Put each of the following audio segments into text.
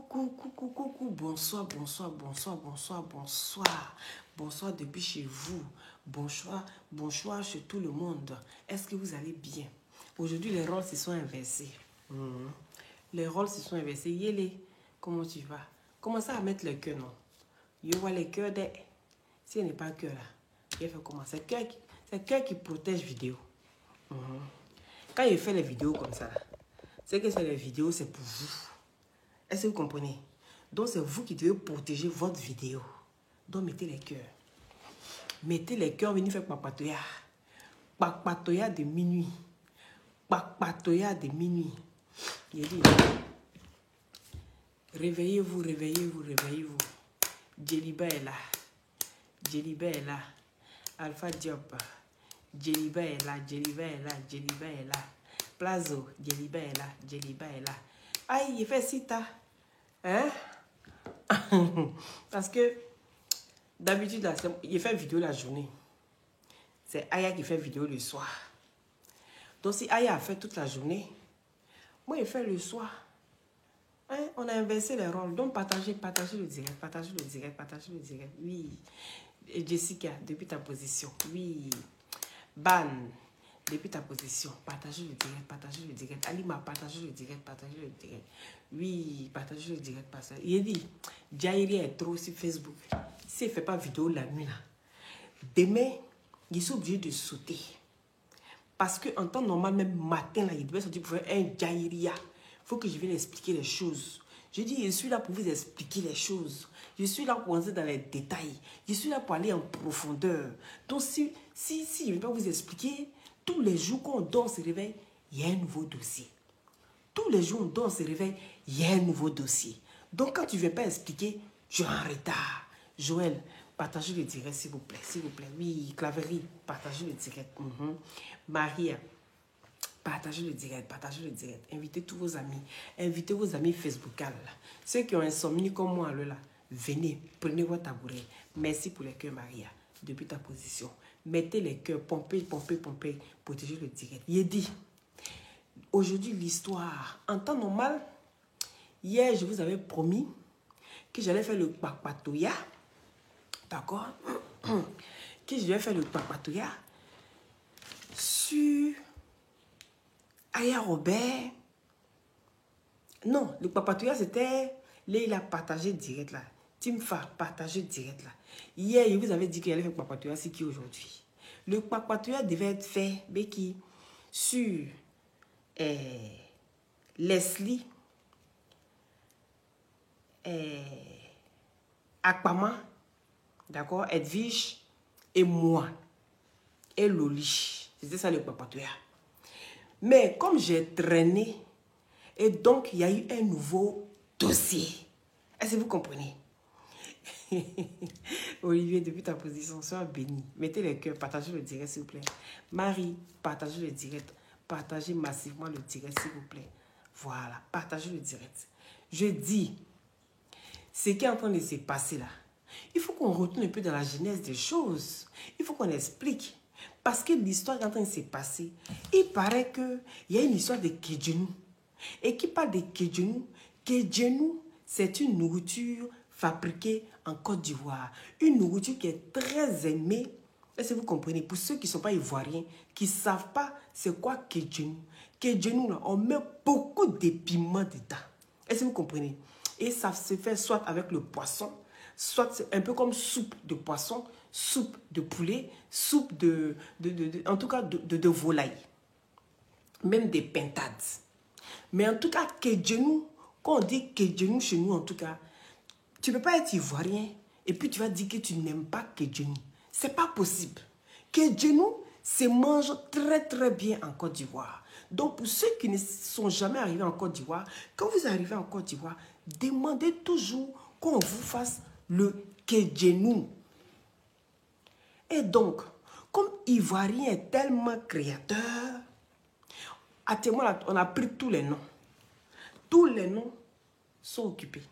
Coucou, bonsoir depuis chez vous, bonsoir chez tout le monde. Est-ce que vous allez bien? Aujourd'hui, les rôles se sont inversés. Les rôles se sont inversés. Yélé, comment tu vas? Commencez à mettre le cœur, non? Je vois les cœurs des... Si elle n'est pas cœur là, il fait comment? C'est cœur qui protège vidéo. Quand il fait les vidéos comme ça, c'est que c'est les vidéos, c'est pour vous. Est-ce que vous comprenez? Donc, c'est vous qui devez protéger votre vidéo. Donc, mettez les cœurs. Mettez les cœurs, venez faire papatoya. Papatoya de minuit. Papatoya de minuit. Il dit, réveillez-vous. Djeliba est là. Alpha Diop. Djeliba est là. Plazo, Djeliba est là. Aïe, il fait sita. Hein? Parce que d'habitude, il fait vidéo la journée. C'est Aya qui fait vidéo le soir. Donc si Aya a fait toute la journée, moi il fait le soir. Hein? On a inversé les rôles. Donc partagez le direct. Oui. Et Jessica, depuis ta position. Oui. Ban. Depuis ta position, partagez le direct. Alima, partagez le direct. Oui, partagez le direct. Il dit, Jairi est trop sur Facebook. S'il ne fait pas vidéo la nuit, là, demain, il est obligé de sauter. Parce qu'en temps normal, même matin, là, il devait sortir pour faire un Jairia. Il faut que je vienne expliquer les choses. Je dis, je suis là pour vous expliquer les choses. Je suis là pour entrer dans les détails. Je suis là pour aller en profondeur. Donc, si je ne vais pas vous expliquer, tous les jours qu'on dort, se réveille, il y a un nouveau dossier. Tous les jours, on dort, se réveille, il y a un nouveau dossier. Donc, quand tu ne viens pas expliquer, tu es en retard. Joël, partagez le direct, s'il vous plaît. Oui, Claverie, partagez le direct. Maria, partagez le direct. Invitez tous vos amis. Invitez vos amis Facebookal. Ceux qui ont insomnie comme moi, là, venez, prenez votre tabouret. Merci pour les cœurs, Maria, depuis ta position. Mettez les cœurs, pompez, protégez le direct. Il est dit, aujourd'hui, l'histoire, en temps normal, hier, je vous avais promis que j'allais faire le papatoya. D'accord? Que je vais faire le papatoya sur Aya Robert. Non, le papatoya, c'était... Là, il a partagé direct là. Timfa, partagé direct là. Hier, je vous avais dit qu'il allait faire le papatoya, c'est qui aujourd'hui? Le papatoya devait être fait, Becky, sur Leslie, Akpama, d'accord, Edwige et moi, et Loli. C'était ça le papatoya. Mais comme j'ai traîné, et donc il y a eu un nouveau dossier. Est-ce que vous comprenez? Olivier, depuis ta position, sois béni. Mettez les cœurs, partagez le direct, s'il vous plaît. Marie, partagez le direct. Partagez massivement le direct, s'il vous plaît. Voilà, partagez le direct. Je dis, ce qui est en train de se passer là, il faut qu'on retourne un peu dans la genèse des choses. Il faut qu'on explique. Parce que l'histoire est en train de se passer. Il paraît qu'il y a une histoire de Kedjenou. Et qui parle de Kedjenou, Kedjenou, c'est une nourriture fabriquée en Côte d'Ivoire. Une nourriture qui est très aimée. Est-ce que vous comprenez? Pour ceux qui ne sont pas ivoiriens, qui ne savent pas c'est quoi Kedjenou. Kedjenou, là, on met beaucoup de piments dedans. Est-ce que vous comprenez? Et ça se fait soit avec le poisson, soit c'est un peu comme soupe de poisson, soupe de poulet, soupe en tout cas de volaille. Même des pintades. Mais en tout cas, Kedjenou, quand on dit Kedjenou chez nous, en tout cas, tu ne peux pas être ivoirien et puis tu vas dire que tu n'aimes pas Kedjenou. Ce n'est pas possible. Kedjenou se mange très bien en Côte d'Ivoire. Donc pour ceux qui ne sont jamais arrivés en Côte d'Ivoire, quand vous arrivez en Côte d'Ivoire, demandez toujours qu'on vous fasse le Kedjenou. Et donc, comme Ivoirien est tellement créateur, à témoin, on a pris tous les noms. Tous les noms sont occupés.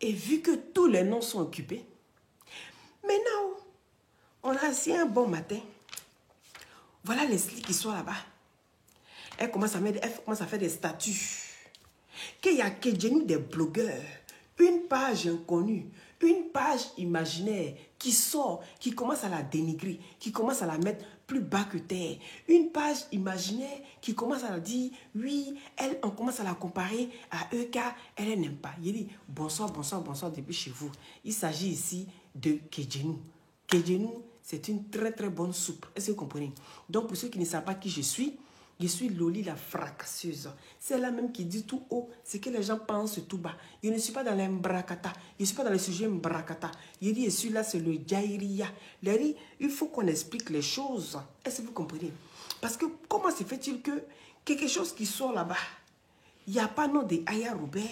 Et vu que tous les noms sont occupés, maintenant, on a assis un bon matin. Voilà Leslie qui sont là-bas. Elle commence à faire des statuts. Qu'il y a que des blogueurs, une page inconnue, une page imaginaire qui sort, qui commence à la dénigrer, qui commence à la mettre plus bas que terre. Une page imaginaire qui commence à la dire, oui, on commence à la comparer à EK, elle n'aime pas. Il dit, bonsoir, bonsoir, bonsoir depuis chez vous. Il s'agit ici de Kedjenou. Kedjenou, c'est une très très bonne soupe. Est-ce que vous comprenez? Donc pour ceux qui ne savent pas qui je suis Loli la fracasseuse. C'est elle même qui dit tout haut ce que les gens pensent tout bas. Je ne suis pas dans l'embrakata. Je ne suis pas dans le sujet mbrakata. Je dis, celui-là, c'est le jairiya. Il faut qu'on explique les choses. Est-ce que vous comprenez? Parce que comment se fait-il que quelque chose qui sort là-bas, il n'y a pas nom de Aya Robert.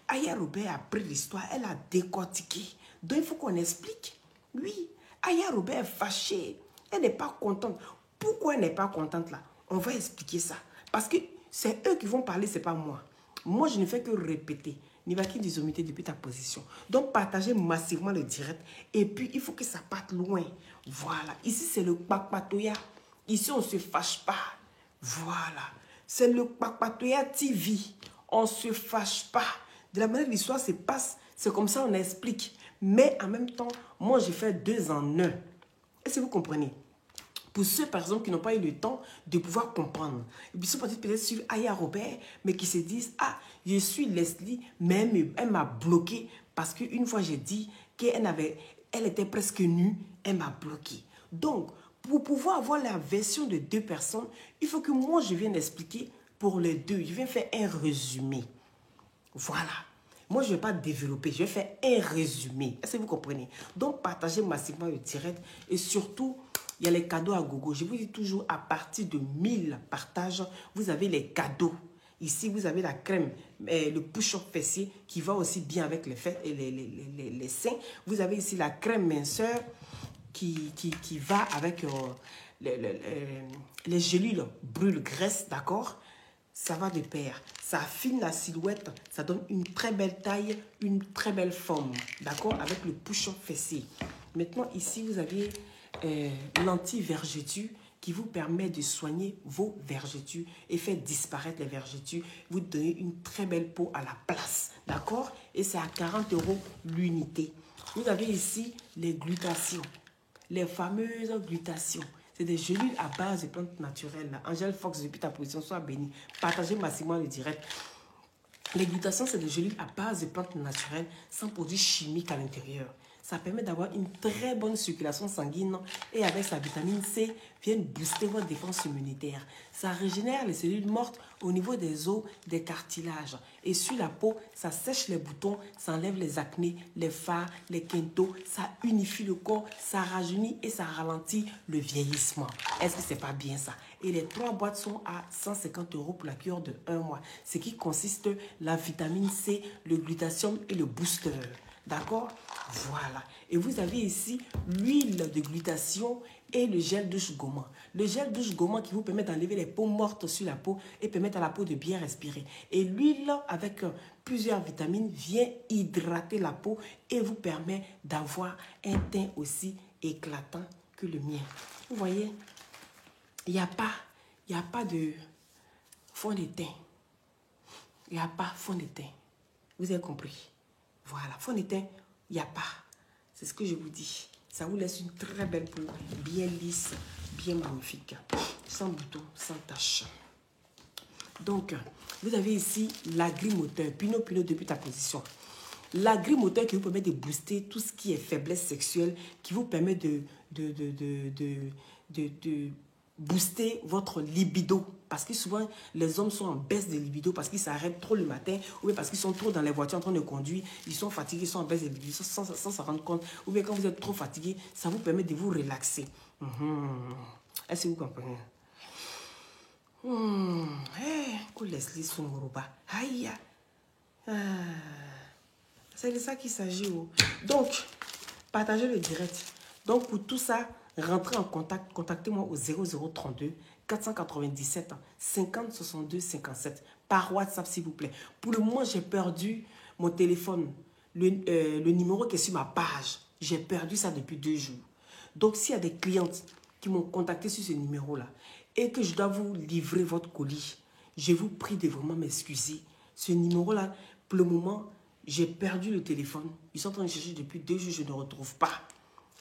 Aya Robert a pris l'histoire, elle a décortiqué. Donc il faut qu'on explique. Oui, Aya Robert est fâchée. Elle n'est pas contente. Pourquoi elle n'est pas contente là? On va expliquer ça. Parce que c'est eux qui vont parler, ce n'est pas moi. Moi, je ne fais que répéter. Nivaki Dizomité depuis ta position. Donc, partagez massivement le direct. Et puis, il faut que ça parte loin. Voilà. Ici, c'est le Kpakpatoya. Ici, on ne se fâche pas. Voilà. C'est le Kpakpatoya TV. On ne se fâche pas. De la manière que l'histoire se passe, c'est comme ça on explique. Mais en même temps, moi, j'ai fait 2 en 1. Est-ce que vous comprenez? Pour ceux, par exemple, qui n'ont pas eu le temps de pouvoir comprendre. Ils sont peut-être sur Aya Robert, mais qui se disent, ah, je suis Leslie, mais elle m'a bloqué parce qu'une fois j'ai dit elle était presque nue, elle m'a bloqué. Donc, pour pouvoir avoir la version de 2 personnes, il faut que moi, je vienne expliquer pour les 2. Je viens faire un résumé. Voilà. Moi, je ne vais pas développer, je vais faire un résumé. Est-ce que vous comprenez? Donc, partagez massivement le direct et surtout, il y a les cadeaux à gogo. Je vous dis toujours, à partir de 1000 partages, vous avez les cadeaux. Ici, vous avez la crème, le push-up fessier qui va aussi bien avec les seins. Vous avez ici la crème minceur qui va avec les gélules brûle-graisse, d'accord? Ça va de pair. Ça affine la silhouette. Ça donne une très belle taille, une très belle forme. D'accord? Avec le push-up fessier. Maintenant, ici, vous avez l'anti-vergeture qui vous permet de soigner vos vergetures et faire disparaître les vergetures. Vous donnez une très belle peau à la place. D'accord? Et c'est à 40 € l'unité. Vous avez ici les glutations. Les fameuses glutations. C'est des gélules à base de plantes naturelles. Angèle Fox, depuis ta position, sois bénie. Partagez massivement le direct. Les glutations, c'est des gélules à base de plantes naturelles sans produits chimiques à l'intérieur. Ça permet d'avoir une très bonne circulation sanguine et avec sa vitamine C, vient booster votre défense immunitaire. Ça régénère les cellules mortes au niveau des os, des cartilages. Et sur la peau, ça sèche les boutons, ça enlève les acnés, les fards, les quintos, ça unifie le corps, ça rajeunit et ça ralentit le vieillissement. Est-ce que c'est pas bien ça? Et les 3 boîtes sont à 150 € pour la cure de 1 mois. Ce qui consiste la vitamine C, le glutathium et le booster. D'accord? Voilà. Et vous avez ici l'huile de glutation et le gel douche gommant. Le gel douche gommant qui vous permet d'enlever les peaux mortes sur la peau et permettre à la peau de bien respirer. Et l'huile avec plusieurs vitamines vient hydrater la peau et vous permet d'avoir un teint aussi éclatant que le mien. Vous voyez, il n'y a pas de fond de teint. Il n'y a pas fond de teint. Vous avez compris? Voilà, fond de teint, il n'y a pas. C'est ce que je vous dis. Ça vous laisse une très belle peau, bien lisse, bien magnifique. Sans boutons, sans taches. Donc, vous avez ici l'agrimoteur. Pino depuis ta position. L'agrimoteur qui vous permet de booster tout ce qui est faiblesse sexuelle, qui vous permet de booster votre libido. Parce que souvent, les hommes sont en baisse de libido parce qu'ils s'arrêtent trop le matin ou bien parce qu'ils sont trop dans les voitures en train de conduire. Ils sont fatigués, ils sont en baisse de libido sans s'en rendre compte. Ou bien quand vous êtes trop fatigué, ça vous permet de vous relaxer. Est-ce que vous comprenez? Leslie Sonoroba. Aïe. C'est de ça qu'il s'agit. Donc, partagez le direct. Donc, pour tout ça, rentrez en contact. Contactez-moi au 0032 497 50 62 57 par WhatsApp, s'il vous plaît. Pour le moment, j'ai perdu mon téléphone. Le numéro qui est sur ma page. J'ai perdu ça depuis 2 jours. Donc, s'il y a des clientes qui m'ont contacté sur ce numéro-là et que je dois vous livrer votre colis, je vous prie de vraiment m'excuser. Ce numéro-là, pour le moment, j'ai perdu le téléphone. Ils sont en train de chercher depuis 2 jours, je ne retrouve pas.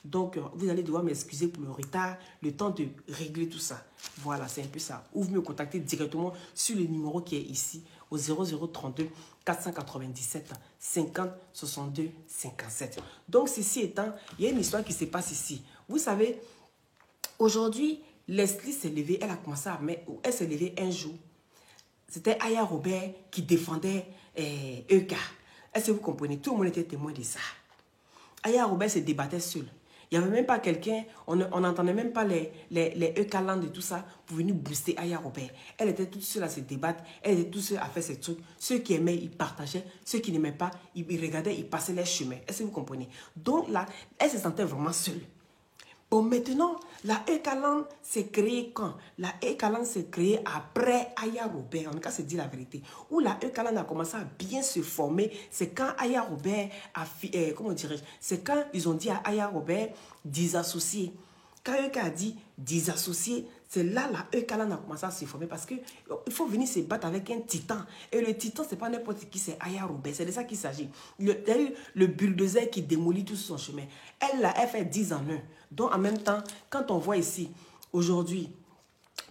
Donc, vous allez devoir m'excuser pour le retard, le temps de régler tout ça. Voilà, c'est un peu ça. Ou vous me contactez directement sur le numéro qui est ici, au 0032 497 50 62 57. Donc, ceci étant, il y a une histoire qui se passe ici. Vous savez, aujourd'hui, Leslie s'est levée, elle a commencé à mettre, elle s'est levée un jour. C'était Aya Robert qui défendait Euka. Est-ce que vous comprenez? Tout le monde était témoin de ça. Aya Robert se débattait seul. Il n'y avait même pas quelqu'un, on n'entendait même pas les Euka Land et tout ça pour venir booster Aya Robert. Elle était toute seule à se débattre, elle était toute seule à faire ses trucs. Ceux qui aimaient, ils partageaient. Ceux qui n'aimaient pas, ils regardaient, ils passaient leur chemin. Est-ce que vous comprenez? Donc là, elle se sentait vraiment seule. Bon, maintenant, la Eukaland s'est créée quand? La Eukaland s'est créée après Aya Robert, en tout cas, c'est dire la vérité. Où la Eukaland a commencé à bien se former, c'est quand Aya Robert a comment dirais-je? C'est quand ils ont dit à Aya Robert disassocier. Quand Euka a dit disassocier, c'est là la Eukaland a commencé à se former parce qu'il faut venir se battre avec un titan. Et le titan, ce n'est pas n'importe qui, c'est Aya Robert. C'est de ça qu'il s'agit. Il y a eu le bulldozer qui démolit tout son chemin. Elle fait 10 en 1. Donc, en même temps, quand on voit ici, aujourd'hui,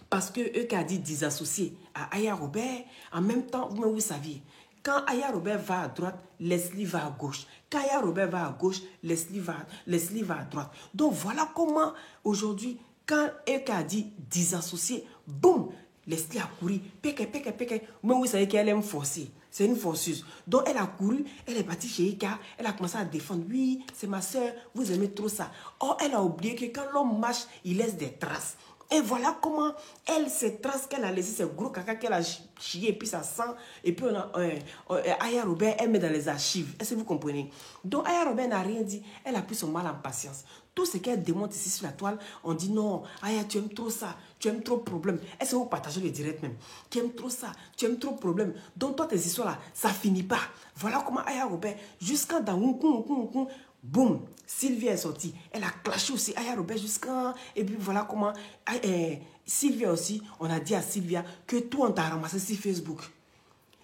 parce que Euka a dit disassocier à Aya Robert, en même temps, vous saviez, quand Aya Robert va à droite, Leslie va à gauche. Quand Aya Robert va à gauche, Leslie va à droite. Donc, voilà comment, aujourd'hui, quand Euka a dit disassocier, boum, Leslie a couru, péque. Mais vous savez qu'elle aime forcer. C'est une forceuse. Donc, elle a couru, elle est partie chez Eka, elle a commencé à défendre. Oui, c'est ma soeur, vous aimez trop ça. Or, elle a oublié que quand l'homme marche, il laisse des traces. Et voilà comment elle, ces traces qu'elle a laissées, ces gros caca qu'elle a chié, et puis ça sent. Et puis, Aya Robert, elle met dans les archives. Est-ce que vous comprenez? Donc, Aya Robert n'a rien dit. Elle a pris son mal en patience. Tout ce qu'elle démontre ici sur la toile, on dit non, Aya, tu aimes trop ça, tu aimes trop problème. Est-ce que vous partagez le direct même? Tu aimes trop ça, tu aimes trop problème. Donc, toi, tes histoires là, ça finit pas. Voilà comment Aya Robert, jusqu'à dans boum, Sylvia est sortie. Elle a clashé aussi Aya Robert jusqu'à... Et puis voilà comment... Sylvia aussi, on a dit à Sylvia que tout on t'a ramassé sur Facebook.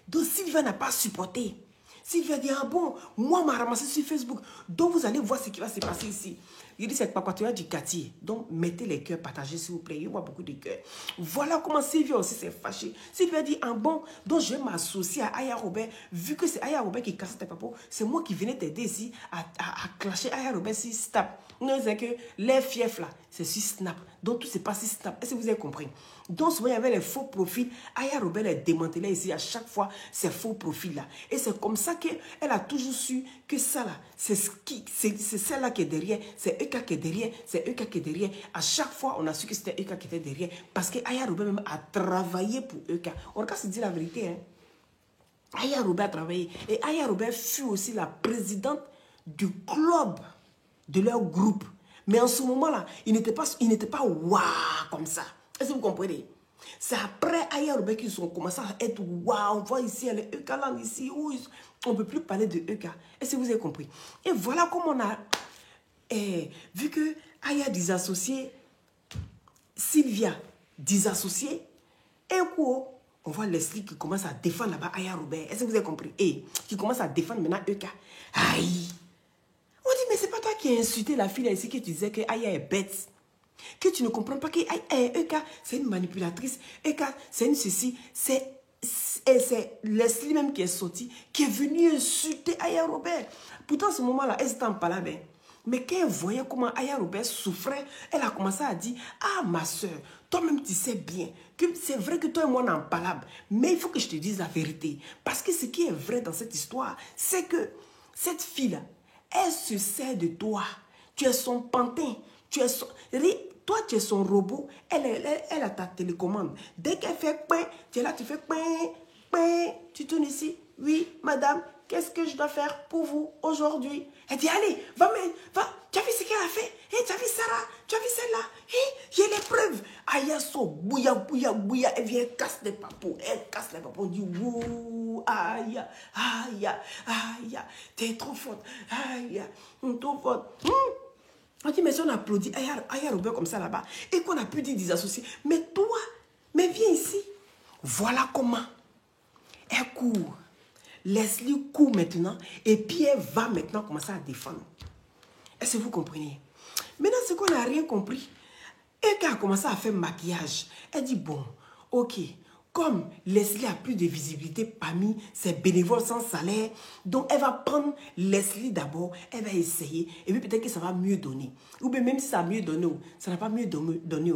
Donc Sylvia n'a pas supporté. Sylvia dit, ah bon, moi, on m'a ramassé sur Facebook. Donc, vous allez voir ce qui va se passer ici. Il dit, c'est Papatoya du quartier. Donc, mettez les cœurs, partagez, s'il vous plaît. Il y a beaucoup de cœurs. Voilà comment Sylvia aussi s'est fâchée. Sylvia dit, ah bon, donc je vais m'associer à Aya Robert. Vu que c'est Aya Robert qui casse tes papos, c'est moi qui venais t'aider ici à clasher Aya Robert sur Snap. Non, c'est que les fiefs là, c'est sur Snap. Donc, tout se passe sur Snap. Est-ce que vous avez compris? Donc, souvent, il y avait les faux profils. Aya Robert les démantelait ici à chaque fois ces faux profils-là. Et c'est comme ça qu'elle a toujours su que ça là, c'est celle-là qui est derrière, c'est Euka qui est derrière, c'est Euka qui est derrière. À chaque fois, on a su que c'était Euka qui était derrière. Parce que Aya Robert même a travaillé pour Euka. On va se dire la vérité. Hein? Aya Robert a travaillé. Et Aya Robert fut aussi la présidente du club de leur groupe. Mais en ce moment-là, il n'était pas waouh comme ça. Est-ce que vous comprenez? C'est après Aya Robert qu'ils ont commencé à être waouh. Voilà ici, elle est Euka Land ici. On ne peut plus parler de Euka. Est-ce que vous avez compris? Et voilà comment on a vu que Aya disassocié, Sylvia disassocié, et quoi? On voit Leslie qui commence à défendre là-bas Aya Robert. Est-ce que vous avez compris? Et qui commence à défendre maintenant Euka. Aïe! On dit, mais c'est pas toi qui as insulté la fille là ici, que tu disais que Aya est bête. Que tu ne comprends pas que Euka, c'est une manipulatrice. Euka, c'est une ceci. C'est Leslie même qui est sortie, qui est venue insulter Aya Robert. Pourtant, à ce moment-là, elle s'était en palabre. Mais quand elle voyait comment Aya Robert souffrait, elle a commencé à dire, ah ma soeur, toi-même tu sais bien que c'est vrai que toi et moi on est en palabre. Mais il faut que je te dise la vérité. Parce que ce qui est vrai dans cette histoire, c'est que cette fille-là, elle se sert de toi. Tu es son pantin. Toi, tu es son robot. Elle a ta télécommande. Dès qu'elle fait pain, tu es là, tu fais pain. Tu tournes ici. Oui, madame, qu'est-ce que je dois faire pour vous aujourd'hui? Elle dit, allez, va. Tu as vu ce qu'elle a fait? Tu as vu Sarah? Tu as vu celle-là? J'ai les preuves. Aya so bouilla. Elle vient, elle casse les papos. On dit, wouh, aïe. T'es trop forte. Aïe, trop forte. On dit, mais si on applaudit Aya Robert comme ça là-bas, et qu'on a pu dire des associés, mais toi, mais viens ici. Voilà comment elle court. Leslie court maintenant, et puis elle va maintenant commencer à défendre. Est-ce que vous comprenez? Maintenant, ce qu'on n'a rien compris, et qu'elle a commencé à faire maquillage, elle dit, bon, ok, comme Leslie a plus de visibilité parmi ses bénévoles sans salaire, donc elle va prendre Leslie d'abord, elle va essayer, et puis peut-être que ça va mieux donner. Ou bien même si ça a mieux donné, ça n'a pas mieux donné.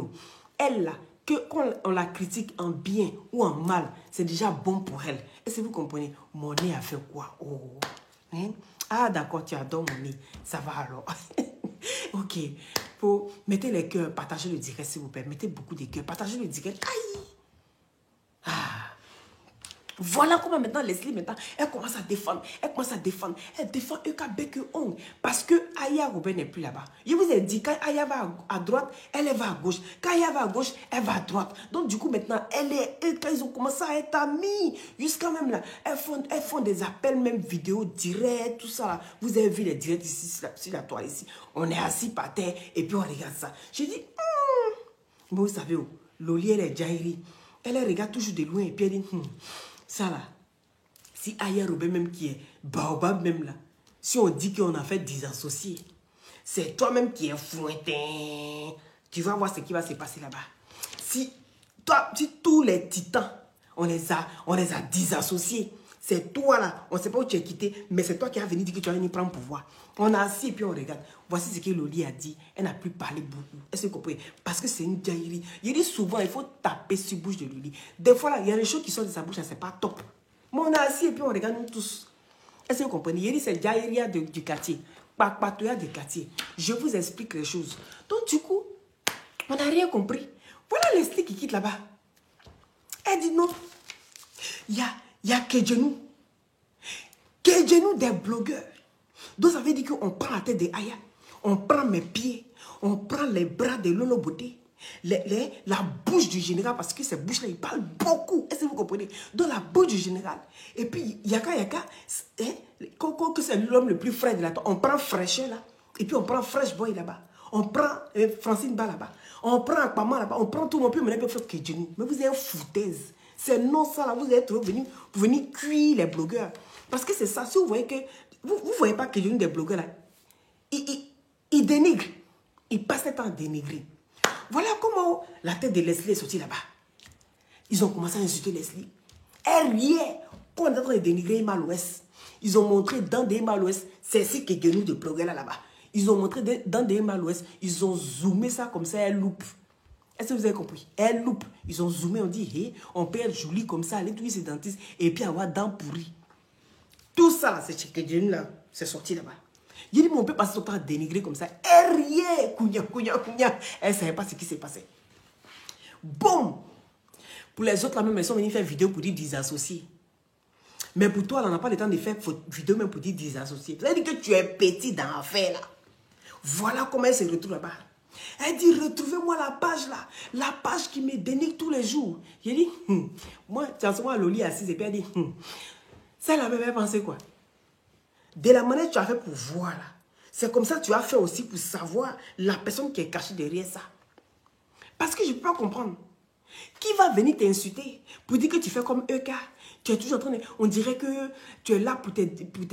Elle, là, que quand on la critique en bien ou en mal, c'est déjà bon pour elle. Est-ce que vous comprenez? Mon nez a fait quoi? Oh, hein? Ah d'accord, tu adores mon nez. Ça va alors. Ok. Mettez les cœurs, partagez le direct s'il vous plaît. Mettez beaucoup de cœurs, partagez le direct. Aïe! Ah! Voilà comment maintenant Leslie, maintenant, elle commence à défendre. Elle commence à défendre. Elle défend bec on. Parce que Aya Robert n'est plus là-bas. Je vous ai dit, quand Aya va à droite, elle va à gauche. Quand Aya va à gauche, elle va à droite. Donc du coup, maintenant, quand ils ont commencé à être amis, jusqu'à même là, elles font des appels, même vidéo, direct, tout ça là. Vous avez vu les directs ici, sur la toile ici. On est assis par terre et puis on regarde ça. J'ai dit, mais vous savez, Loli, elle est Jairi. Elle regarde toujours de loin et puis elle dit, ça là, si Aya Robert même qui est Baobab même là, si on dit qu'on a fait des associés, c'est toi-même qui es fouettin. Tu vas voir ce qui va se passer là-bas. Si tous les titans, on les a désassociés, c'est toi là, on ne sait pas où tu es quitté, mais c'est toi qui as venu dire que tu vas venir prendre pouvoir. On a assis et puis on regarde. Voici ce que Loli a dit. Elle n'a plus parlé beaucoup. Est-ce que vous comprenez? Parce que c'est une jaillerie. Il dit souvent, il faut taper sur la bouche de Loli. Des fois là, il y a des choses qui sortent de sa bouche, c'est pas top. Mais on a assis et puis on regarde nous tous. Est-ce que vous comprenez? Il dit c'est jaillerie du quartier. Patoya du quartier. Je vous explique les choses. Donc du coup, on n'a rien compris. Voilà Leslie qui quitte là-bas. Elle dit non. Il y a Kedjenou. Kedjenou des blogueurs. Donc ça veut dire qu'on prend la tête de Aya. On prend mes pieds. On prend les bras de Lolo Beauté. La bouche du général. Parce que ces bouches-là, ils parlent beaucoup. Est-ce que vous comprenez? Dans la bouche du général. Et puis, Yaka, hein, que c'est l'homme le plus frais de la toile. On prend Fraîcheur là. Et puis on prend Fresh Boy là-bas. On prend Francine Ba là-bas. On prend Akpama là-bas. On prend tout mon peu. Mais vous êtes foutaise. C'est non ça là. Vous êtes venus pour venir cuire les blogueurs. Parce que c'est ça. Si vous voyez que... Vous ne voyez pas que des blogueurs là. Ils dénigrent. Ils passent le temps à dénigrer. Voilà comment la tête de Leslie est sortie là-bas. Ils ont commencé à insulter Leslie. Elle riait. Quand on est en train de dénigrer Emma l'Ouest, ils ont montré dans des Emma l'Ouest, c'est ici que nous de blogueurs là-bas. Ils ont montré dans des Emma l'Ouest, ils ont zoomé ça comme ça, elle loupe. Est-ce que vous avez compris? Elle loupe. Ils ont zoomé, on dit, hey, on peut être jolie comme ça, aller tous ses dentistes et puis avoir dents pourries. Tout ça, là, c'est chez Kedjenou, là, c'est sorti là-bas. Il dit, mais on peut passer son temps à dénigrer comme ça. Elle riait, kounya. Elle ne savait pas ce qui s'est passé. Boum! Pour les autres, là même, ils sont venus faire vidéo pour dire des associés. Mais pour toi, là, on n'a pas le temps de faire vidéo même pour dire des associés. Ça veut dire que tu es petit dans l'affaire, là. Voilà comment elle se retrouve là-bas. Elle dit, retrouvez-moi la page là. La page qui me dénigre tous les jours. J'ai dit, moi, tu as souvent Loli assise et puis elle dit, ça, la même pensé quoi? De la manière que tu as fait pour voir là. C'est comme ça que tu as fait aussi pour savoir la personne qui est cachée derrière ça. Parce que je ne peux pas comprendre. Qui va venir t'insulter pour dire que tu fais comme EK? Tu es toujours en train de... On dirait que tu es là pour tes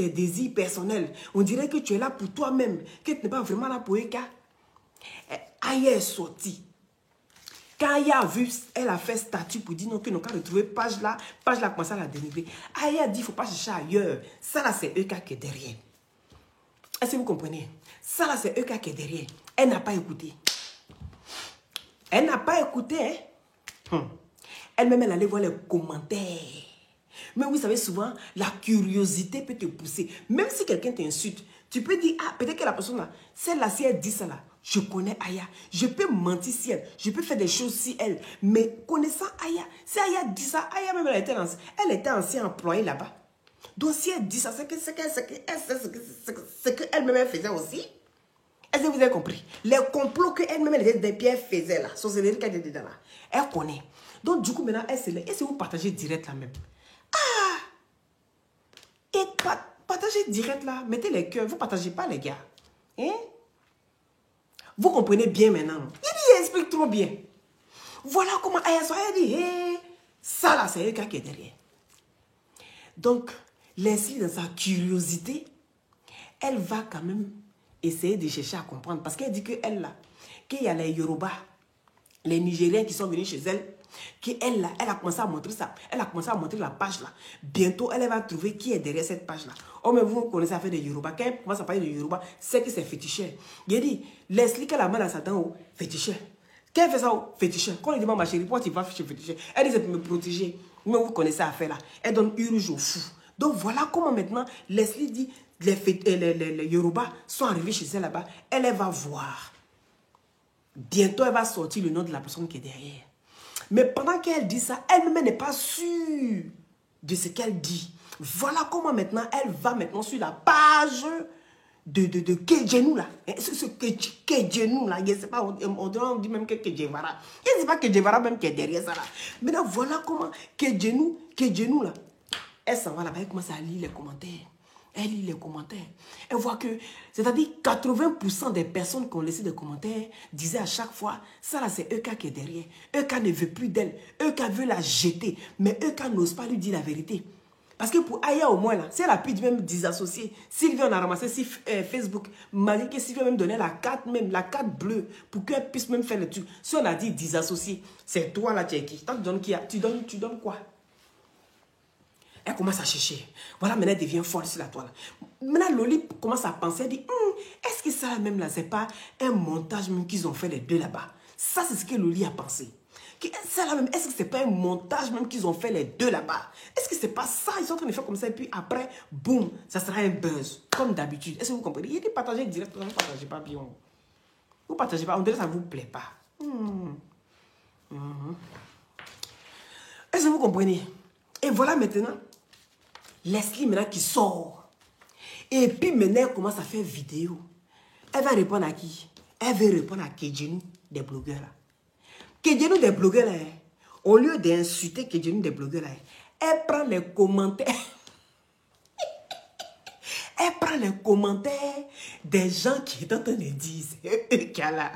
désirs personnels. On dirait que tu es là pour toi-même. Que tu n'es pas vraiment là pour EK. Aya est sortie. Quand Aya a vu, elle a fait statut pour dire non, que nous avons retrouvé page là a commencé à la dénigrer. Aya a dit, il ne faut pas chercher ailleurs. Ça là, c'est EK qui est derrière. Est-ce que vous comprenez? Ça là, c'est EK qui est derrière. Elle n'a pas écouté. Elle n'a pas écouté. Hein? Elle-même, elle allait voir les commentaires. Mais vous savez, souvent, la curiosité peut te pousser. Même si quelqu'un t'insulte, tu peux dire, ah, peut-être que la personne là, celle-là, si elle dit ça là, je connais Aya. Je peux mentir si elle. Je peux faire des choses si elle. Mais connaissant Aya, si Aya dit ça, Aya même, elle était ancienne employée là-bas. Donc si elle dit ça, c'est que elle-même faisait aussi. Est-ce que vous avez compris? Les complots qu'elle-même elle était des pieds faisait là, sorcellerie qu'elle était dedans là, elle connaît. Donc du coup maintenant, elle se lève. Et si vous partagez direct là même. Ah! Et partagez direct là, mettez les cœurs. Vous ne partagez pas les gars. Hein? Vous comprenez bien maintenant. Non? Il explique trop bien. Voilà comment Aya Soya dit, hey, ça là, c'est Eka qui est derrière. Donc, Leslie, dans sa curiosité, elle va quand même essayer de chercher à comprendre. Parce qu'elle dit qu'elle là, qu'il y a les Yoruba, les Nigériens qui sont venus chez elle, qu'elle là, elle a commencé à montrer ça. Elle a commencé à montrer la page là. Bientôt, elle va trouver qui est derrière cette page là. Oh, mais vous connaissez l'affaire de Yoruba. Quand elle commence à parler de Yoruba, c'est que c'est féticheur. Il a dit, Leslie, qu'elle a mal à sa dent au féticheur. Quand elle fait ça au féticheur, quand on lui demande, ma chérie, pourquoi tu vas chez féticheur? Elle dit, c'est pour me protéger. Mais vous connaissez l'affaire là. Elle donne urge au fou. Donc voilà comment maintenant, Leslie dit, les Yoruba sont arrivés chez elle là-bas. Elle va voir. Bientôt, elle va sortir le nom de la personne qui est derrière. Mais pendant qu'elle dit ça, elle-même n'est pas sûre de ce qu'elle dit. Voilà comment maintenant, elle va maintenant sur la page de Kedjenou là. Ce Kedjenou là, je ne sais pas, on dit même que Kedjevara. Je ne sais pas Kedjevara même qui est derrière ça là. Maintenant, voilà comment Kedjenou là, elle s'en va là-bas, elle commence à lire les commentaires. Elle lit les commentaires. Elle voit que, c'est-à-dire 80% des personnes qui ont laissé des commentaires disaient à chaque fois, ça là c'est Eka qui est derrière. Eka ne veut plus d'elle. Eka veut la jeter. Mais Eka n'ose pas lui dire la vérité. Parce que pour Aya au moins là, si elle a pu même désassocier, Sylvie on a ramassé sur Facebook, malgré que Sylvie a même donné la carte bleue, pour qu'elle puisse même faire le truc. Si on a dit désassocier, c'est toi là, tu es qui? Tu donnes quoi? Elle commence à chercher. Voilà, maintenant elle devient folle sur la toile. Maintenant, Loli commence à penser, elle dit, est-ce que ça même là, c'est pas un montage même qu'ils ont fait les deux là-bas? Ça, c'est ce que Loli a pensé. Ça là même, est-ce que c'est pas un montage même qu'ils ont fait les deux là-bas? Est-ce que c'est pas ça? Ils sont en train de faire comme ça et puis après, boum, ça sera un buzz. Comme d'habitude. Est-ce que vous comprenez? Il y a des partagés direct, vous ne partagez pas bien. Vous ne partagez pas, on dirait que ça ne vous plaît pas. Est-ce que vous comprenez? Et voilà maintenant. Leslie maintenant qui sort. Et puis maintenant elle commence à faire vidéo. Elle va répondre à qui? Elle veut répondre à Kedjenou des blogueurs là. Kedjenou des blogueurs là. Au lieu d'insulter Kedjenou des blogueurs là, elle prend les commentaires. Elle prend les commentaires des gens qui sont en train de dire c'est là.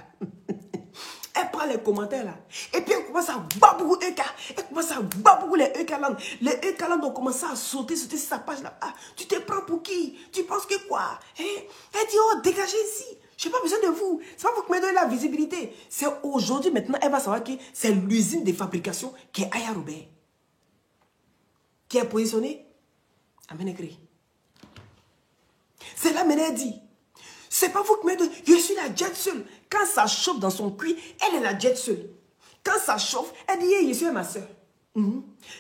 Elle prend les commentaires là. Et puis elle commence à babou Eka. Elle commence à babou les Ekaland. Les Ekaland ont commencé à sauter sur sa page là. Ah, tu te prends pour qui? Tu penses que quoi? Elle dit, oh, dégagez ici. Je n'ai pas besoin de vous. C'est pas vous qui me donnez la visibilité. C'est aujourd'hui, maintenant, elle va savoir que c'est l'usine de fabrication qui est Aya Robert. Qui est positionnée à Ménégré. C'est là, maintenant, elle dit. C'est pas vous qui me donnez. Je suis la jet seule. Quand ça chauffe dans son cuir, elle est la jet seule. Quand ça chauffe, elle dit, hey, Yeshua est ma soeur.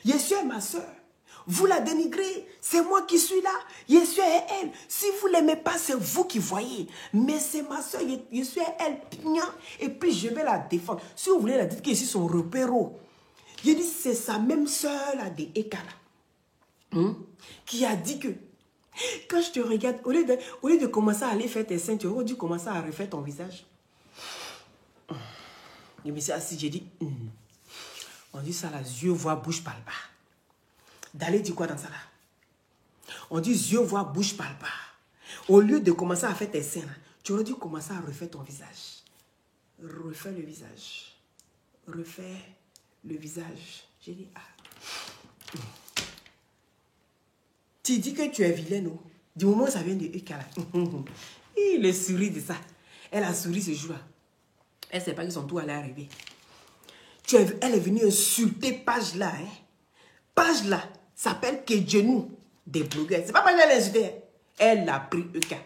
Yeshua est ma soeur. Vous la dénigrez. C'est moi qui suis là. Yeshua est elle. Si vous ne l'aimez pas, c'est vous qui voyez. Mais c'est ma soeur. Yeshua est elle. Et puis je vais la défendre. Si vous voulez la dire que je suis son repéro. Je dis, c'est sa même soeur là, des Ekala. Qui a dit que quand je te regarde, au lieu de commencer à aller faire tes seins, tu aurais dû commencer à refaire ton visage. Je me suis assis, j'ai dit, on dit ça là, yeux, voix, bouche, parle pas. D'aller dire quoi dans ça là? On dit yeux, voix, bouche, parle pas. Au lieu de commencer à faire tes seins, là, tu aurais dû commencer à refaire ton visage. Refaire le visage. Refaire le visage. J'ai dit, ah. Tu dis que tu es vilain, non? Du moment où ça vient de Eka, il sourit de ça. Elle a souri ce jour-là. Elle ne sait pas qu'ils sont tous allés arriver. Elle est venue insulter page là. Page là s'appelle Kedjenou des blogueurs. C'est pas page là elle a insulté. Elle a pris Eka.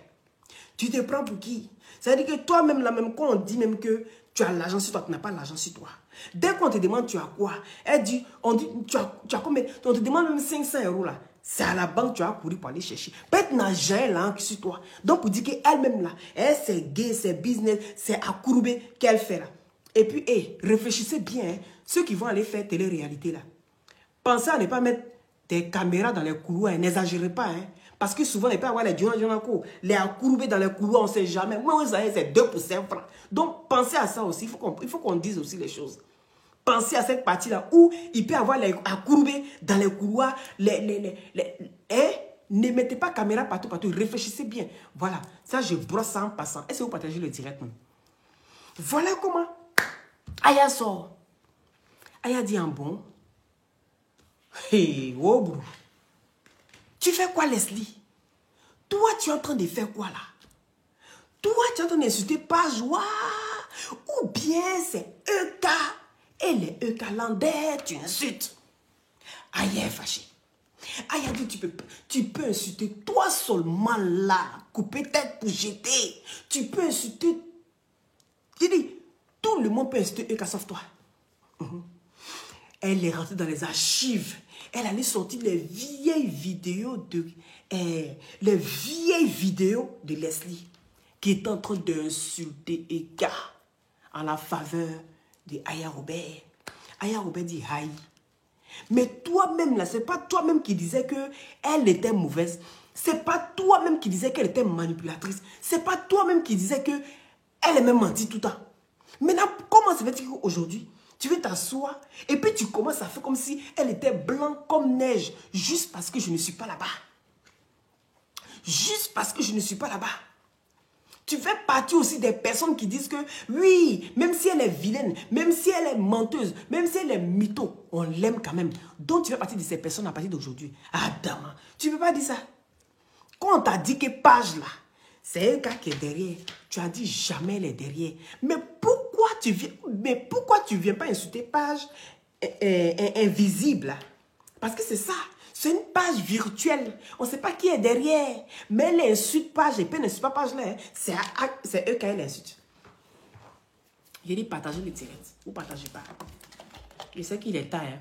Tu te prends pour qui? Ça veut dire que toi-même, là même, quand on dit même que tu as l'argent sur toi, tu n'as pas l'argent sur toi. Dès qu'on te demande tu as quoi, elle dit, on dit, tu as combien? On te demande même 500 € là. C'est à la banque tu as couru pour aller chercher. Peut-être n'a jamais là sur toi. Donc pour dire qu'elle-même là, c'est gay, c'est business, c'est à courber qu'elle fait là. Et puis, réfléchissez bien, ceux qui vont aller faire télé-réalité là. Pensez à ne pas mettre des caméras dans les couloirs, n'exagérez pas. Parce que souvent, il peut y avoir les gens les accourbés dans les couloirs, on ne sait jamais. Moi, vous savez, c'est 2 pour 5 francs. Donc, pensez à ça aussi. Il faut qu'on dise aussi les choses. Pensez à cette partie-là où il peut y avoir les accourbés dans les couloirs. Ne mettez pas caméra partout. Réfléchissez bien. Voilà. Ça, je brosse ça en passant. Est-ce que vous partagez le direct même? Voilà comment Aya sort. Aya dit en bon. Hey, oh, bro. Tu fais quoi, Leslie? Toi, tu es en train de faire quoi, là? Toi, tu es en train d'insulter Page, waouh! Ou bien c'est EK. Et les EK-landais, tu insultes. Aya est fâché. Aya dit, tu peux insulter toi seulement là. Couper tête pour jeter. Tu peux insulter. Il dit, tout le monde peut insulter EK sauf toi. Elle est rentrée dans les archives. Elle allait sortir les vieilles vidéos de Leslie qui est en train d'insulter Eka en la faveur de Aya Robert. Aya Robert dit aïe. Mais toi-même là, c'est pas toi-même qui disais qu'elle était mauvaise. C'est pas toi-même qui disais qu'elle était manipulatrice. C'est pas toi-même qui disais qu'elle est même menti tout le temps. Maintenant, comment se fait-il qu'aujourd'hui, tu veux t'asseoir et puis tu commences à faire comme si elle était blanche comme neige juste parce que je ne suis pas là-bas. Juste parce que je ne suis pas là-bas. Tu fais partie aussi des personnes qui disent que oui, même si elle est vilaine, même si elle est menteuse, même si elle est mytho, on l'aime quand même. Donc tu fais partie de ces personnes à partir d'aujourd'hui. Adam, tu ne peux pas dire ça. Quand on t'a dit que Page là, c'est un gars qui est derrière, tu as dit jamais elle est derrière. Mais pourquoi tu viens pas insulter Page invisible là? Parce que c'est ça. C'est une page virtuelle. On ne sait pas qui est derrière. Mais elle insulte Page. Et puis elle n'insulte pas Page là. C'est eux qui l'insultent. J'ai dit partagez le direct. Ou partagez pas. Je sais qu'il est tard. Hein.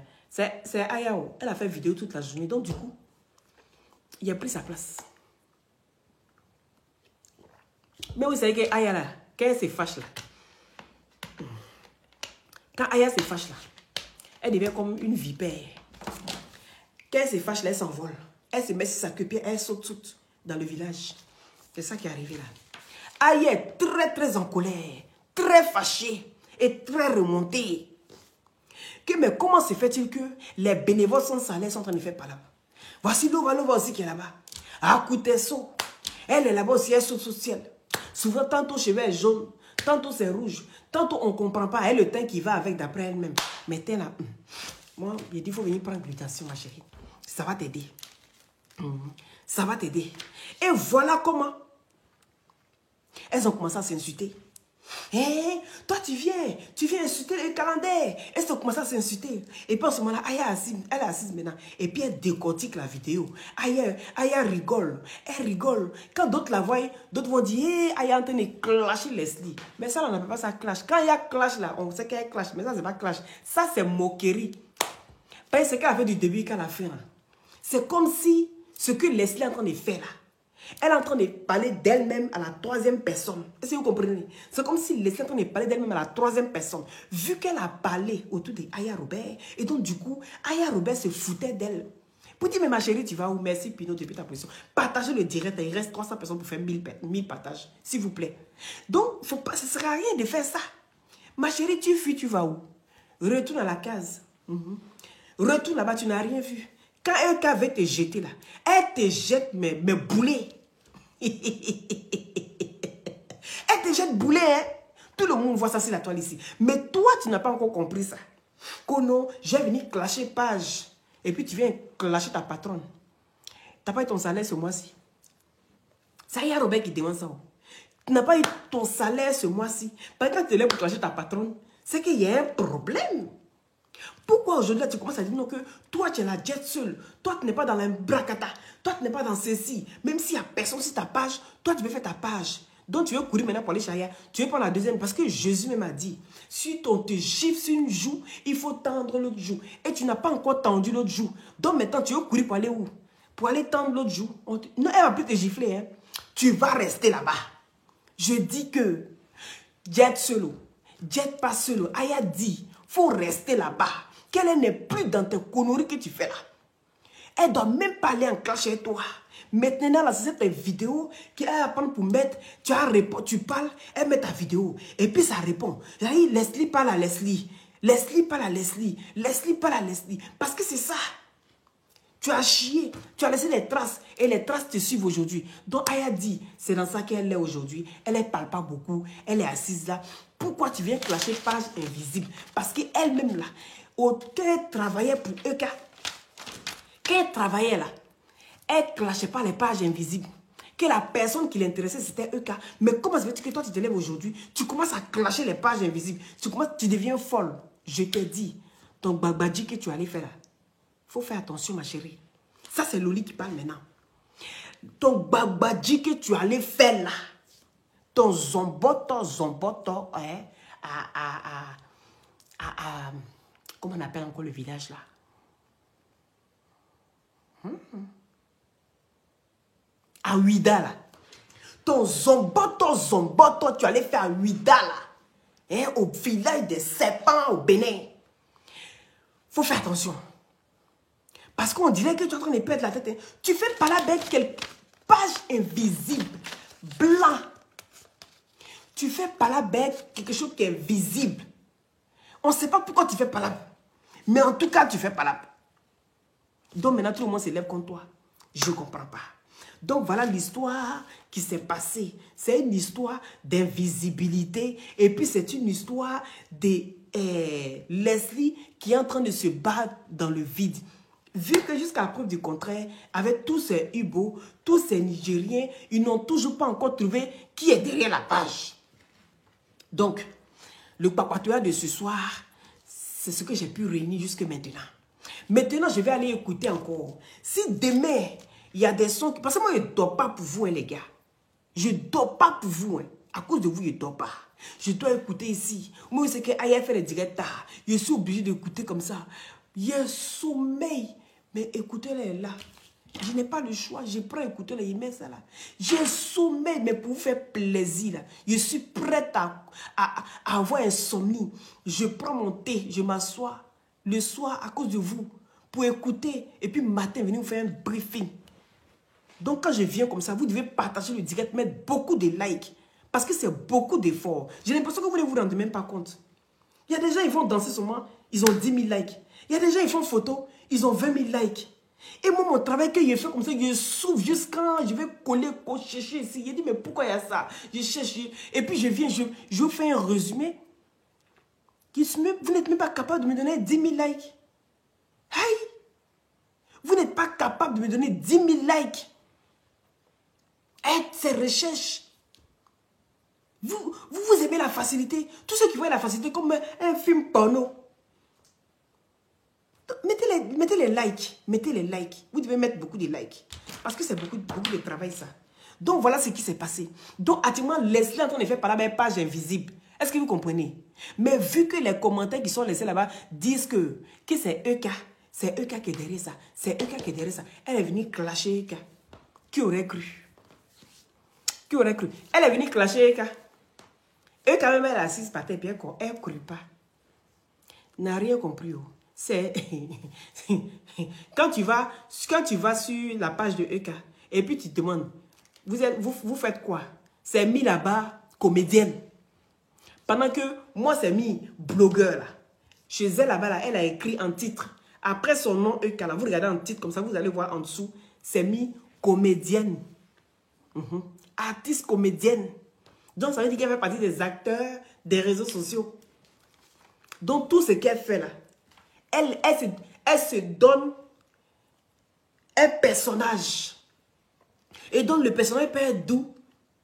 C'est Ayao. Elle a fait vidéo toute la journée. Donc du coup, il a pris sa place. Mais vous savez que Aya là, quand elle se fâche là, quand Aya se fâche là, elle devient comme une vipère. Quand elle se fâche là, elle s'envole. Elle se met sur sa queue, elle saute dans le village. C'est ça qui est arrivé là. Aya est très très en colère, très fâchée et très remontée. Mais comment se fait-il que les bénévoles sans salaire sont en train de faire par là-bas? Voici Lova aussi qui est là-bas. À côté saut. Elle est là-bas aussi, elle saute au ciel. Souvent, tantôt cheveux est jaune, tantôt c'est rouge, tantôt on ne comprend pas. Elle le teint qui va avec d'après elle-même. Mais t'es là. Moi, il dit, il faut venir prendre glutation, ma chérie. Ça va t'aider. Ça va t'aider. Et voilà comment elles ont commencé à s'insulter. Hé, toi tu viens insulter les calendriers. Elles ont commencé à s'insulter. Et puis en ce moment-là, Aya elle est assise maintenant. Et puis elle décortique la vidéo. Aya rigole. Elle rigole. Quand d'autres la voient, d'autres vont dire, hé, Aya est en train de clasher Leslie. Mais ça, on n'appelle pas ça clash. Quand Aya clash là, on sait qu'elle clash. Mais ça, c'est pas clash. Ça, c'est moquerie. Parce que ce qu'elle a fait du début qu'elle a fait là. C'est comme si ce que Leslie est en train de faire là. Elle est en train de parler d'elle-même à la troisième personne. Est-ce que vous comprenez? C'est comme si Leslie est en train de parler d'elle-même à la troisième personne. Vu qu'elle a parlé autour de Aya Robert, et donc du coup, Aya Robert se foutait d'elle. Pour dire, mais ma chérie, tu vas où? Merci Pinot depuis ta position. Partagez le direct, il reste 300 personnes pour faire 1000 partages, s'il vous plaît. Donc, ça ne sert à rien de faire ça. Ma chérie, tu fuis, tu vas où? Retourne à la case. Retourne là-bas, tu n'as rien vu. Quand un cas veut te jeter là, elle te jette mes boulets. Elle te jette boulet, hein? Tout le monde voit ça sur la toile ici. Mais toi, tu n'as pas encore compris ça. Que non, j'ai venu clasher Page. Et puis tu viens clasher ta patronne. Tu n'as pas eu ton salaire ce mois-ci. Ça y est, Robert qui demande ça. Tu n'as pas eu ton salaire ce mois-ci. Parce que quand tu es là pour clasher ta patronne, c'est qu'il y a un problème. Pourquoi aujourd'hui tu commences à dire non que toi tu es la jet seule, toi tu n'es pas dans la bracata, toi tu n'es pas dans ceci, même s'il n'y a personne sur ta page, toi tu veux faire ta page. Donc tu veux courir maintenant pour aller chez Aya, tu veux prendre la deuxième parce que Jésus même a dit, si on te gifle sur une joue, il faut tendre l'autre joue. Et tu n'as pas encore tendu l'autre joue. Donc maintenant tu veux courir pour aller où? Pour aller tendre l'autre joue. Non, elle ne va plus te gifler. Hein. Tu vas rester là-bas. Je dis que jet solo, jet pas solo. Aya dit, faut rester là-bas. Qu'elle n'est plus dans tes conneries que tu fais là. Elle ne doit même pas aller en clash avec toi. Maintenant, là, c'est tes vidéos qu'elle va prendre pour mettre. Tu parles, elle met ta vidéo. Et puis ça répond. Leslie parle à Leslie. Leslie parle à Leslie. Leslie parle à Leslie. Parce que c'est ça. Tu as chié, tu as laissé les traces et les traces te suivent aujourd'hui. Donc Aya dit, c'est dans ça qu'elle est aujourd'hui. Elle ne parle pas beaucoup, elle est assise là. Pourquoi tu viens clasher page invisible? Parce qu'elle-même là, qu'elle travaillait pour EK, quand elle travaillait là, elle ne clashait pas les pages invisibles. Que la personne qui l'intéressait, c'était EK. Mais comment ça veut dire que toi, tu te lèves aujourd'hui, tu commences à clasher les pages invisibles, tu deviens folle. Je t'ai dit, ton babadji que tu allais faire là, il faut faire attention, ma chérie. Ça, c'est Loli qui parle maintenant. Ton babadji que tu allais faire là, ton zomboto, hein, comment on appelle encore le village là? À Ouida là. Ton zomboto, tu allais faire à Ouida là. Hein, au village des serpents au Bénin. Faut faire attention. Parce qu'on dirait que tu es en train de perdre la tête. Hein. Tu fais pas là avec quelques pages invisibles, blanc. Tu fais pas là avec quelque chose qui est visible. On ne sait pas pourquoi tu fais pas là. Mais en tout cas, tu fais pas là. Donc maintenant, tout le monde s'élève contre toi. Je ne comprends pas. Donc voilà l'histoire qui s'est passée. C'est une histoire d'invisibilité. Et puis c'est une histoire de Leslie qui est en train de se battre dans le vide. Vu que jusqu'à la preuve du contraire, avec tous ces Igbo, tous ces Nigériens, ils n'ont toujours pas encore trouvé qui est derrière la page. Donc, le papatoire de ce soir, c'est ce que j'ai pu réunir jusque maintenant. Maintenant, je vais aller écouter encore. Si demain, il y a des sons... Parce que moi, je ne dors pas pour vous, hein, les gars. Je ne dors pas pour vous. Hein. À cause de vous, je ne dors pas. Je dois écouter ici. Moi, c'est que Aya fait les directs tard. Je suis obligé d'écouter comme ça. Il y a un sommeil. Mais écoutez-les là. Je n'ai pas le choix. Je prends écouter les emails, ça là. J'ai un sommeil, mais pour vous faire plaisir là. Je suis prête à avoir un sommeil. Je prends mon thé, je m'assois le soir à cause de vous. Pour écouter. Et puis matin, venir vous faire un briefing. Donc quand je viens comme ça, vous devez partager le direct, mettre beaucoup de likes. Parce que c'est beaucoup d'efforts. J'ai l'impression que vous ne vous rendez même pas compte. Il y a des gens, ils vont danser seulement, ils ont 10 000 likes. Il y a des gens, ils font photo, ils ont 20 000 likes. Et moi, mon travail que je fais comme ça, je souffre jusqu'à je vais coller, chercher ici. Je dis, mais pourquoi il y a ça? Je cherche. Et puis je viens, je vous fais un résumé. Vous n'êtes même pas capable de me donner 10 000 likes. Hey! Vous n'êtes pas capable de me donner 10 000 likes. Aide ces recherches. Vous aimez la facilité. Tous ceux qui voient la facilité comme un film porno. Mettez les likes. Mettez les likes. Vous devez mettre beaucoup de likes. Parce que c'est beaucoup de travail ça. Donc voilà ce qui s'est passé. Donc actuellement, Leslie est en train de faire par là une page invisible. Est-ce que vous comprenez? Mais vu que les commentaires qui sont laissés là-bas disent que c'est EK. C'est EK qui est derrière ça. C'est EK qui est derrière ça. Elle est venue clasher EK. Qui aurait cru? Qui aurait cru? Elle est venue clasher EK. EK même elle est assise par terre, elle ne crie pas. N'a rien compris. Oh. C'est quand tu vas sur la page de EK et puis tu te demandes, vous faites quoi? C'est mis là-bas comédienne. Pendant que moi, c'est mis blogueur là. Chez elle là-bas, là, elle a écrit en titre. Après son nom EK là, vous regardez en titre comme ça, vous allez voir en dessous, c'est mis comédienne. Artiste comédienne. Donc ça veut dire qu'elle fait partie des acteurs des réseaux sociaux. Donc tout ce qu'elle fait là, elle se donne un personnage. Et donc le personnage peut être doux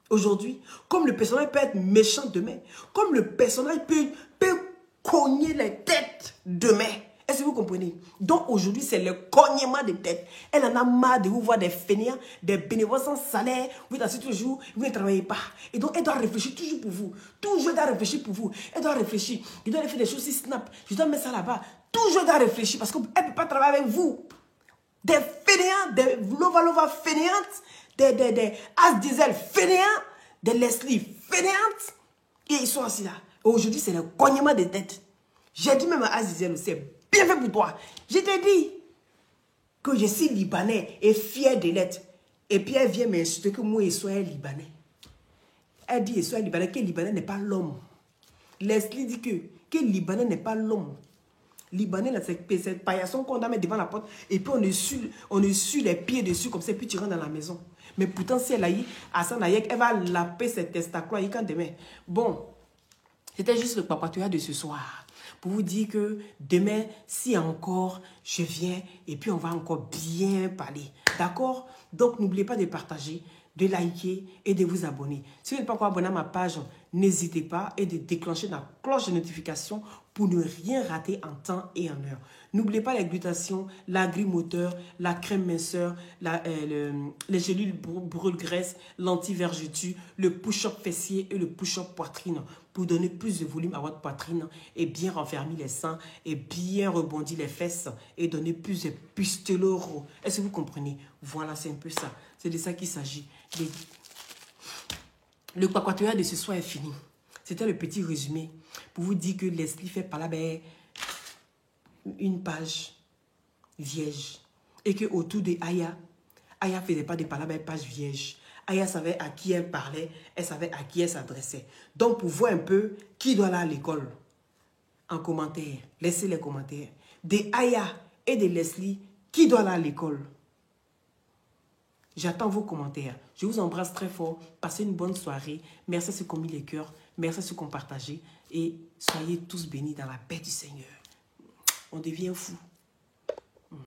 aujourd'hui, comme le personnage peut être méchant demain, comme le personnage peut cogner les têtes demain. Est-ce que vous comprenez? Donc aujourd'hui, c'est le cognement de tête. Elle en a marre de vous voir des fainéants, des bénévoles sans salaire. Vous êtes assis toujours, vous ne travaillez pas. Et donc, elle doit réfléchir toujours pour vous. Toujours, elle doit réfléchir pour vous. Elle doit réfléchir. Elle doit faire des choses si snap. Je dois mettre ça là-bas. Toujours, elle doit réfléchir parce qu'elle ne peut pas travailler avec vous. Des fainéants, des lova fainéantes, des as diesel fainéants, des Leslie fainéantes. Et ils sont assis là. Aujourd'hui, c'est le cognement de tête. J'ai dit même à as diesel, c'est bien fait pour toi. Je t'ai dit que je suis libanais et fier de l'être. Et puis elle vient m'insulter que moi, je sois libanais. Elle dit, je sois libanais, que libanais n'est pas l'homme. Leslie dit que libanais n'est pas l'homme. Libanais, là, c'est paillasson qu'on doit mettre devant la porte. Et puis, on essuie les pieds dessus comme ça. Et puis, tu rentres dans la maison. Mais pourtant, si elle a eu Hassan Ayek, elle va laper ses testacles quand demain. Bon, c'était juste le papatouillage de ce soir. Pour vous dire que demain, si encore, je viens et puis on va encore bien parler. D'accord? Donc, n'oubliez pas de partager, de liker et de vous abonner. Si vous n'êtes pas encore abonné à ma page, n'hésitez pas et de déclencher la cloche de notification pour ne rien rater en temps et en heure. N'oubliez pas les glutations, l'agrimoteur, la crème minceur, les gélules brûle-graisse, l'anti-vergeture, le push-up fessier et le push-up poitrine pour donner plus de volume à votre poitrine et bien renfermer les seins et bien rebondir les fesses et donner plus de pustuloro. Est-ce que vous comprenez? Voilà, c'est un peu ça. C'est de ça qu'il s'agit. Le quacquatouillage de ce soir est fini. C'était le petit résumé pour vous dire que Leslie fait par là une page vierge. Et que autour de Aya ne faisait pas de palabres page vierge. Aya savait à qui elle parlait, elle savait à qui elle s'adressait. Donc pour voir un peu qui doit aller à l'école, en commentaire, laissez les commentaires. De Aya et de Leslie, qui doit aller à l'école? J'attends vos commentaires. Je vous embrasse très fort. Passez une bonne soirée. Merci à ceux qui ont mis les cœurs. Merci à ceux qui ont partagé. Et soyez tous bénis dans la paix du Seigneur. On devient fou.